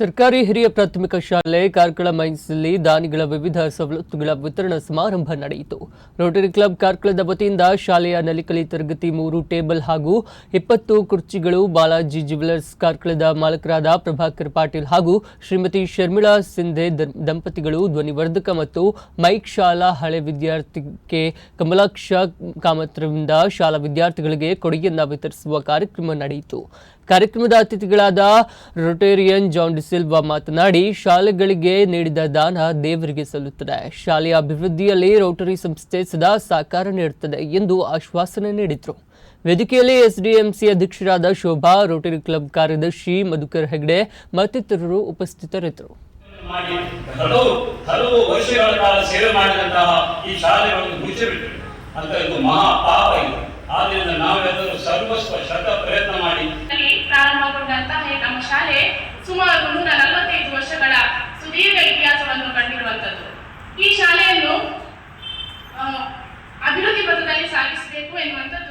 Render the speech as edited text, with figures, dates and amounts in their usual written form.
ಸರ್ಕಾರಿ ಹಿರಿಯ ಪ್ರಾಥಮಿಕ ಶಾಲೆ ಕಾರ್ಕಳ ಮೈನ್ಸ್ನಲ್ಲಿ ದಾನಿಗಳ ವಿವಿಧ ಸವಲತ್ತುಗಳ ವಿತರಣಾ ಸಮಾರಂಭ ನಡೆಯಿತು. ರೋಟರಿ ಕ್ಲಬ್ ಕಾರ್ಕಳದ ವತಿಯಿಂದ ಶಾಲೆಯ ನಲಿಕಲಿ ತರಗತಿ 3 ಟೇಬಲ್ ಹಾಗೂ 20 ಕುರ್ಚಿಗಳು ಬಾಲಾಜಿ ಜ್ಯುವೆಲರ್ಸ್ ಕಾರ್ಕಳದ ಮಾಲಕರಾದ ಪ್ರಭಾಕರ್ ಪಾಟೀಲ್ ಹಾಗೂ ಶ್ರೀಮತಿ ಶರ್ಮಿಳಾ ಸಿಂಧೆ ದಂಪತಿಗಳು ಧ್ವನಿವರ್ಧಕ ಮತ್ತು ಮೈಕ್ ಶಾಲಾ ಹಳೆ ವಿದ್ಯಾರ್ಥಿಗೆ ಕಮಲಾಕ್ಷ ಕಾಮತ್ರದಿಂದ ಶಾಲಾ ವಿದ್ಯಾರ್ಥಿಗಳಿಗೆ ಕೊಡುಗೆಯನ್ನು ವಿತರಿಸುವ ಕಾರ್ಯಕ್ರಮ ನಡೆಯಿತು. ಕಾರ್ಯಕ್ರಮದ ಅತಿಥಿಗಳಾದ ರೋಟೇರಿಯನ್ ಜಾನ್ ಡಿಸಿಲ್ವಾ ಮಾತನಾಡಿ, ಶಾಲೆಗಳಿಗೆ ನೀಡಿದ ದಾನ ದೇವರಿಗೆ ಸಲ್ಲುತ್ತದೆ. ಶಾಲೆಯ ಅಭಿವೃದ್ಧಿಯಲ್ಲಿ ರೋಟರಿ ಸಂಸ್ಥೆ ಸದಾ ಸಹಕಾರ ನೀಡುತ್ತದೆ ಎಂದು ಆಶ್ವಾಸನೆ ನೀಡಿದರು. ವೇದಿಕೆಯಲ್ಲಿ ಎಸ್ಡಿಎಂಸಿ ಅಧ್ಯಕ್ಷರಾದ ಶೋಭಾ, ರೋಟರಿ ಕ್ಲಬ್ ಕಾರ್ಯದರ್ಶಿ ಮಧುಕರ್ ಹೆಗ್ಡೆ ಮತ್ತಿತರರು ಉಪಸ್ಥಿತರಿದ್ದರು. ಹಲವು ವರ್ಷಗಳ ಕಾಲ ಸೇವೆ ಮಾಡಿದಂತಹ ಈ ಶಾಲೆಗಳನ್ನು ಮುಚ್ಚಿಬಿಟ್ಟು ಅಂತ ಇದು ಮಹಾ ಪಾಪ ಇದೆ. ಆದ್ದರಿಂದ ನಾವೆಲ್ಲರೂ ಸರ್ವಸ್ವ ಶತ ಪ್ರಯತ್ನ ಮಾಡಿ ಪ್ರಾರಂಭಗೊಂಡಂತಹ ನಮ್ಮ ಶಾಲೆ ಸುಮಾರು 145 ವರ್ಷಗಳ ಸುದೀರ್ಘ ಇತಿಹಾಸವನ್ನು ಕಂಡಿರುವಂತದ್ದು. ಈ ಶಾಲೆಯನ್ನು ಅಭಿವೃದ್ಧಿ ಪಥದಲ್ಲಿ ಸಾಗಿಸಬೇಕು ಎನ್ನುವಂಥದ್ದು